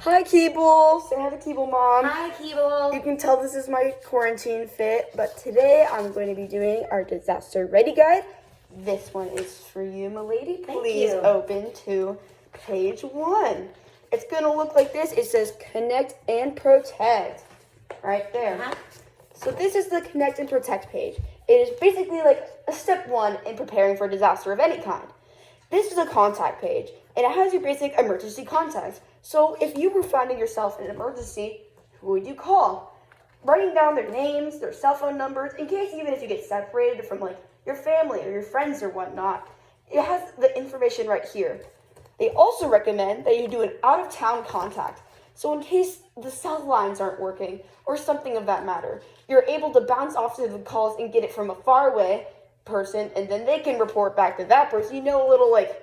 Hi, Keeble. Say hi to Keeble, Mom. Hi, Keeble. You can tell this is my quarantine fit, but today I'm going to be doing our disaster ready guide. This one is for you, milady. Please open to page 1. It's going to look like this. It says connect and protect right there. So this is the connect and protect page. It is basically like a step 1 in preparing for a disaster of any kind. This is a contact page, and it has your basic emergency contacts. So if you were finding yourself in an emergency, who would you call? Writing down their names, their cell phone numbers, in case even if you get separated from like your family or your friends or whatnot, it has the information right here. They also recommend that you do an out-of-town contact. So in case the cell lines aren't working or something of that matter, you're able to bounce off to the calls and get it from a faraway person, and then they can report back to that person. You know, a little like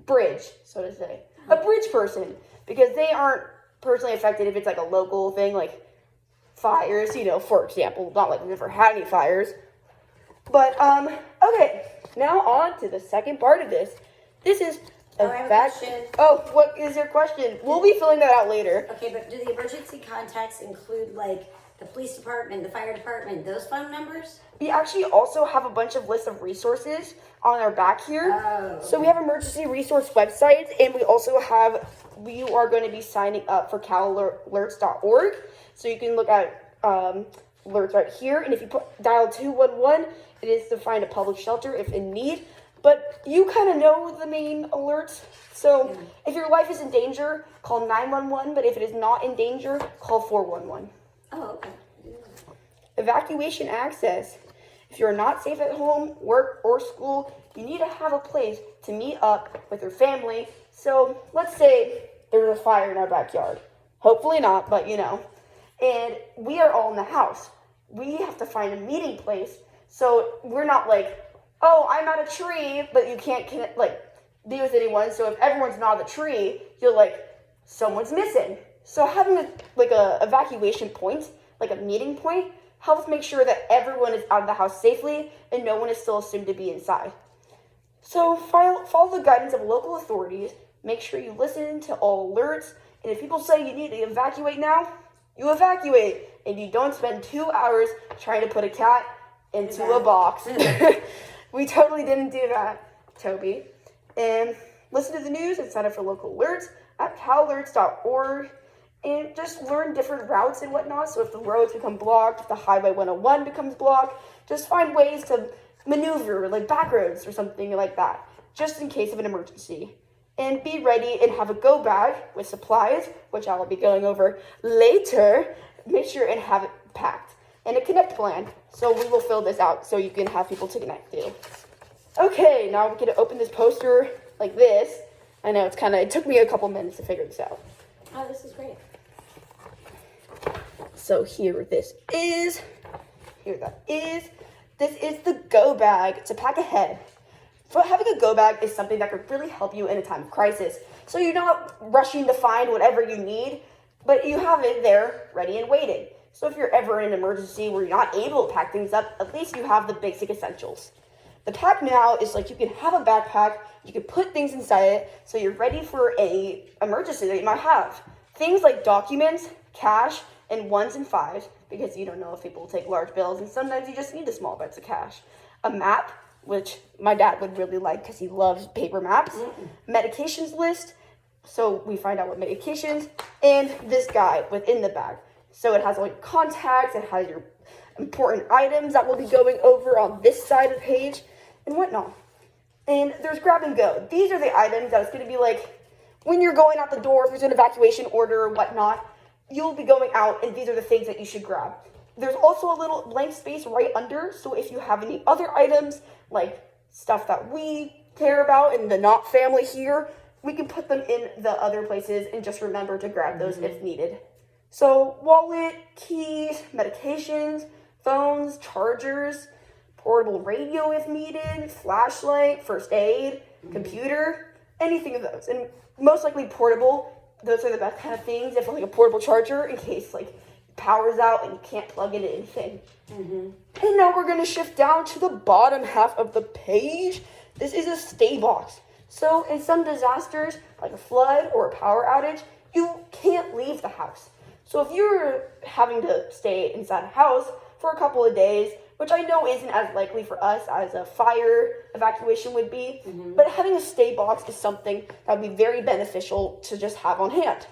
bridge, so to say. A bridge person, because they aren't personally affected if it's like a local thing, like fires, you know, for example. Not like we've ever had any fires. But, okay, now on to the second part of this. This is I have a question. Oh, what is your question? We'll be filling that out later. Okay, but do the emergency contacts include like the police department, the fire department, those phone numbers? We actually also have a bunch of lists of resources on our back here. Oh, okay. So we have emergency resource websites, and we also have, you are going to be signing up for calalerts.org. So you can look at alerts right here, and if you dial 211, it is to find a public shelter if in need. But you kind of know the main alerts. So if your life is in danger, call 911, but if it is not in danger, call 411. Oh, okay. Evacuation access. If you're not safe at home, work, or school, you need to have a place to meet up with your family. So let's say there's a fire in our backyard. Hopefully not, but you know. And we are all in the house. We have to find a meeting place. So we're not like, oh, I'm at a tree, but you can't be with anyone. So if everyone's not at the tree, you're like, someone's missing. So having a evacuation point, like a meeting point, helps make sure that everyone is out of the house safely and no one is still assumed to be inside. So follow the guidance of local authorities. Make sure you listen to all alerts. And if people say you need to evacuate now, you evacuate. And you don't spend 2 hours trying to put a cat into a box. We totally didn't do that, Toby. And listen to the news and sign up for local alerts at calalerts.org. And just learn different routes and whatnot. So if the roads become blocked, if the Highway 101 becomes blocked, just find ways to maneuver, like back roads or something like that, just in case of an emergency. And be ready and have a go bag with supplies, which I will be going over later. Make sure and have it packed. And a connect plan. So we will fill this out so you can have people to connect to. Okay, now we're going to open this poster like this. I know it took me a couple minutes to figure this out. Oh, this is great. So here this is. Here that is. This is the go bag to pack ahead. So having a go bag is something that could really help you in a time of crisis. So you're not rushing to find whatever you need, but you have it there ready and waiting. So if you're ever in an emergency where you're not able to pack things up, at least you have the basic essentials. The pack now is like you can have a backpack, you can put things inside it, so you're ready for any emergency that you might have. Things like documents, cash, and 1s and 5s, because you don't know if people will take large bills, and sometimes you just need the small bits of cash. A map, which my dad would really like because he loves paper maps. Medications list, so we find out what medications, and this guide within the bag. So it has all your contacts, it has your important items that we'll be going over on this side of the page, and whatnot. And there's grab and go. These are the items that it's going to be like, when you're going out the door, if there's an evacuation order or whatnot, you'll be going out, and these are the things that you should grab. There's also a little blank space right under, so if you have any other items, like stuff that we care about and the not family here, we can put them in the other places and just remember to grab those if needed. So wallet, keys, medications, phones, chargers, portable radio if needed, flashlight, first aid, computer, anything of those. And most likely portable. Those are the best kind of things. If like a portable charger in case like power's out and you can't plug into anything. And now we're going to shift down to the bottom half of the page. This is a stay box. So in some disasters, like a flood or a power outage, you can't leave the house. So if you're having to stay inside a house for a couple of days, which I know isn't as likely for us as a fire evacuation would be, but having a stay box is something that would be very beneficial to just have on hand.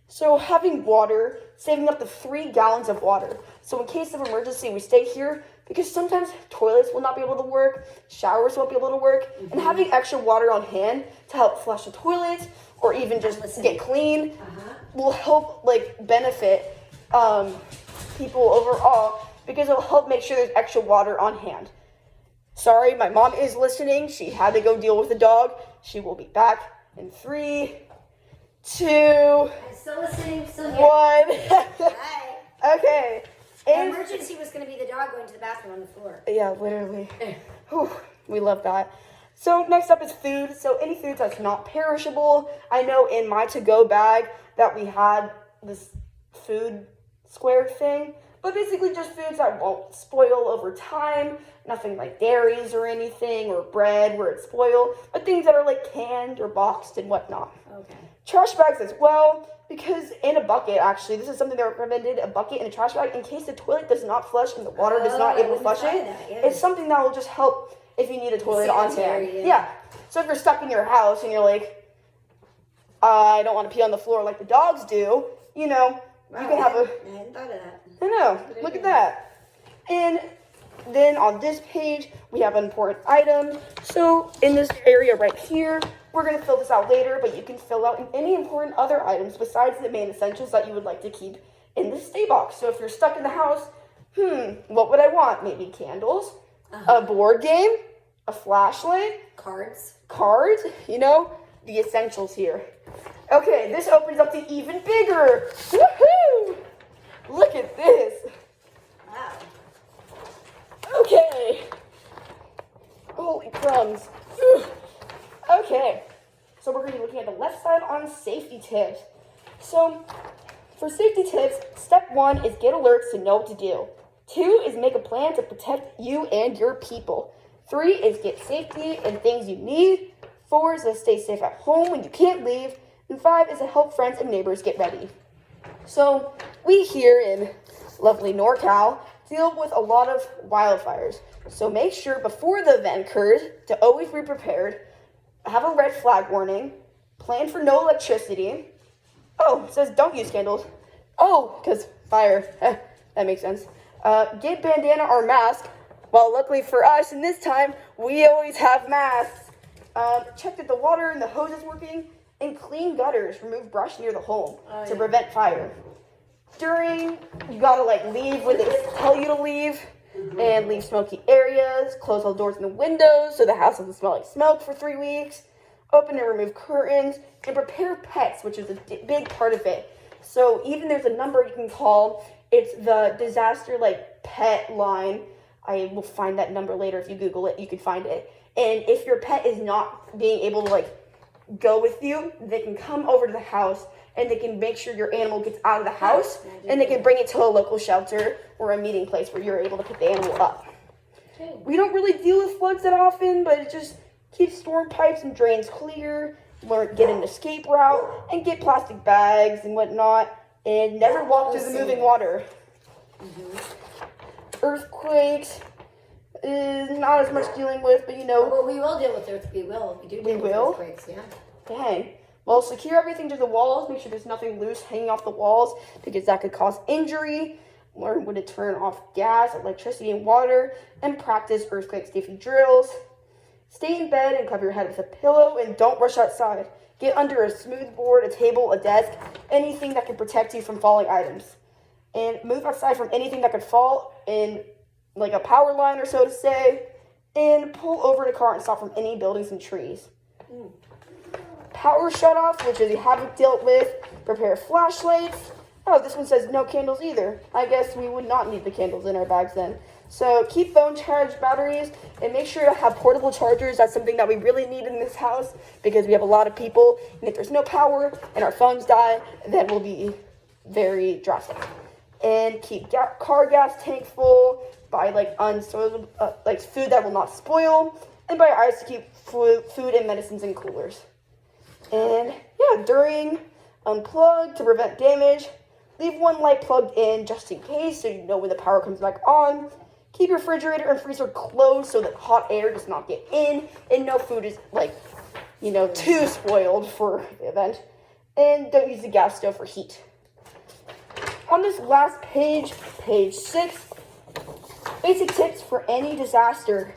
So having water, saving up to 3 gallons of water. So in case of emergency, we stay here because sometimes toilets will not be able to work, showers won't be able to work, and having extra water on hand to help flush the toilets or even just get clean will help benefit people overall because it'll help make sure there's extra water on hand. Sorry, my mom is listening. She had to go deal with the dog. She will be back in 3, 2, I'm still listening, still here. 1. Hi. Okay. The emergency was going to be the dog going to the bathroom on the floor. Yeah, literally. Whew, we love that. So next up is food. So any food that's not perishable. I know in my to-go bag that we had this food square thing, but basically just foods that won't spoil over time. Nothing like dairies or anything or bread where it's spoiled, but things that are like canned or boxed and whatnot. Okay. Trash bags as well, because in a bucket, actually, this is something that recommended, a bucket and a trash bag, in case the toilet does not flush and the water does not able to flush it. It's something that will just help if you need a toilet on hand. Yeah. So if you're stuck in your house and you're like, I don't want to pee on the floor like the dogs do, you know, you can have a... I hadn't thought of that. I know. Look at that. And then on this page, we have an important item. So in this area right here, we're going to fill this out later, but you can fill out any important other items besides the main essentials that you would like to keep in the stay box. So if you're stuck in the house, what would I want? Maybe candles, a board game, a flashlight, Cards, you know, the essentials here. Okay, this opens up to even bigger. Woohoo! Look at this. Wow. Okay. Holy crumbs. Ugh. Okay. So we're going to be looking at the left side on safety tips. So for safety tips, step 1 is get alerts to know what to do. 2 is make a plan to protect you and your people. 3 is get safety and things you need. 4 is to stay safe at home when you can't leave. And 5 is to help friends and neighbors get ready. So we here in lovely NorCal deal with a lot of wildfires. So make sure before the event occurs to always be prepared, have a red flag warning, plan for no electricity. Oh, it says don't use candles. Oh, because fire. That makes sense. Get bandana or mask. Well, luckily for us, in this time, we always have masks. Check that the water and the hose is working, and clean gutters. Remove brush near the home to prevent fire. You gotta leave when they tell you to leave, and leave smoky areas. Close all doors and the windows so the house doesn't smell like smoke for 3 weeks. Open and remove curtains, and prepare pets, which is a big part of it. So even there's a number you can call. It's the disaster pet line. I will find that number later. If you Google it, you can find it. And if your pet is not being able to go with you, they can come over to the house and they can make sure your animal gets out of the house and they can bring it to a local shelter or a meeting place where you're able to pick the animal up. Okay. We don't really deal with floods that often, but it just keeps storm pipes and drains clear, get an escape route, and get plastic bags and whatnot, and never walk through the moving water. Earthquakes is not as much dealing with, but Well, we will deal with earthquakes. We will. We do deal with earthquakes, yeah. Dang. Well, secure everything to the walls. Make sure there's nothing loose hanging off the walls because that could cause injury. Learn when to turn off gas, electricity, and water, and practice earthquake safety drills. Stay in bed and cover your head with a pillow, and don't rush outside. Get under a smooth board, a table, a desk, anything that can protect you from falling items. And move outside from anything that could fall in, a power line or so to say, and pull over the car and stop from any buildings and trees. Power shutoff, which you haven't dealt with. Prepare flashlights. Oh, this one says no candles either. I guess we would not need the candles in our bags then. So keep phone charged batteries and make sure to have portable chargers. That's something that we really need in this house because we have a lot of people. And if there's no power and our phones die, that will be very drastic. And keep car gas tank full. Buy unsoiled, food that will not spoil. And buy ice to keep food and medicines in coolers. And yeah, during Unplug to prevent damage. Leave one light plugged in just in case so you know when the power comes back on. Keep your refrigerator and freezer closed so that hot air does not get in and no food is too spoiled for the event. And don't use the gas stove for heat. On this last page, page 6, basic tips for any disaster.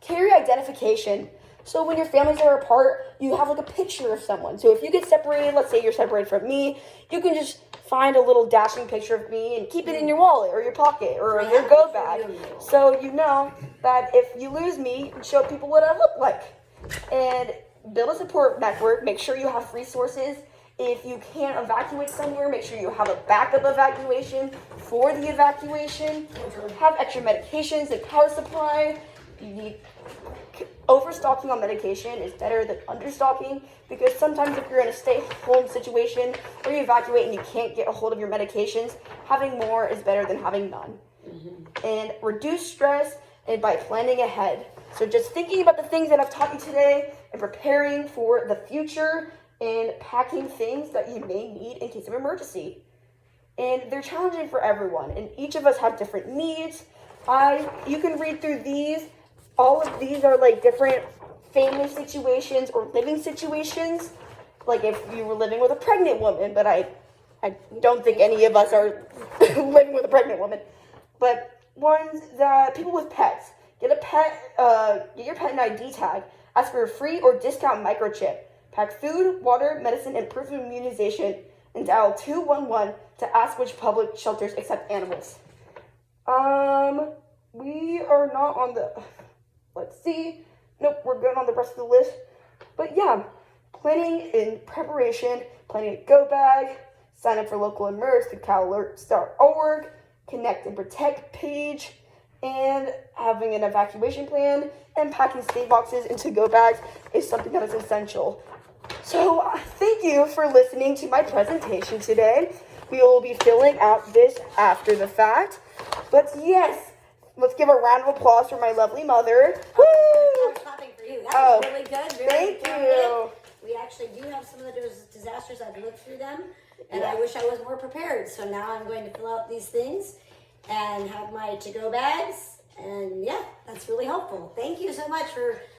Carry identification. So when your families are apart, you have like a picture of someone. So if you get separated, let's say you're separated from me, you can just find a little dashing picture of me and keep it in your wallet or your pocket or your go bag. So you know that if you lose me, you can show people what I look like. And build a support network. Make sure you have resources. If you can't evacuate somewhere, make sure you have a backup evacuation for the evacuation. Have extra medications and power supply. You need overstocking on medication is better than understocking because sometimes if you're in a stay-home situation or you evacuate and you can't get a hold of your medications, having more is better than having none. And reduce stress and by planning ahead. So just thinking about the things that I've taught you today and preparing for the future and packing things that you may need in case of emergency. And they're challenging for everyone, and each of us have different needs. You can read through these. All of these are like different family situations or living situations. Like if you were living with a pregnant woman, but I don't think any of us are living with a pregnant woman. But ones that people with pets, get your pet an ID tag. Ask for a free or discount microchip. Pack food, water, medicine, and proof of immunization, and dial 211 to ask which public shelters accept animals. We are not on the. Let's see. Nope, we're good on the rest of the list. But yeah, planning and preparation, planning a go bag, sign up for local alerts through CalAlerts.org, connect and protect page, and having an evacuation plan and packing stay boxes into go bags is something that is essential. So thank you for listening to my presentation today. We will be filling out this after the fact. But yes, let's give a round of applause for my lovely mother. Woo! I was clapping for you. That was really good. Very Thank you. We actually do have some of those disasters. I've lived through them, and I wish I was more prepared. So now I'm going to fill out these things and have my to-go bags. And yeah, that's really helpful. Thank you so much for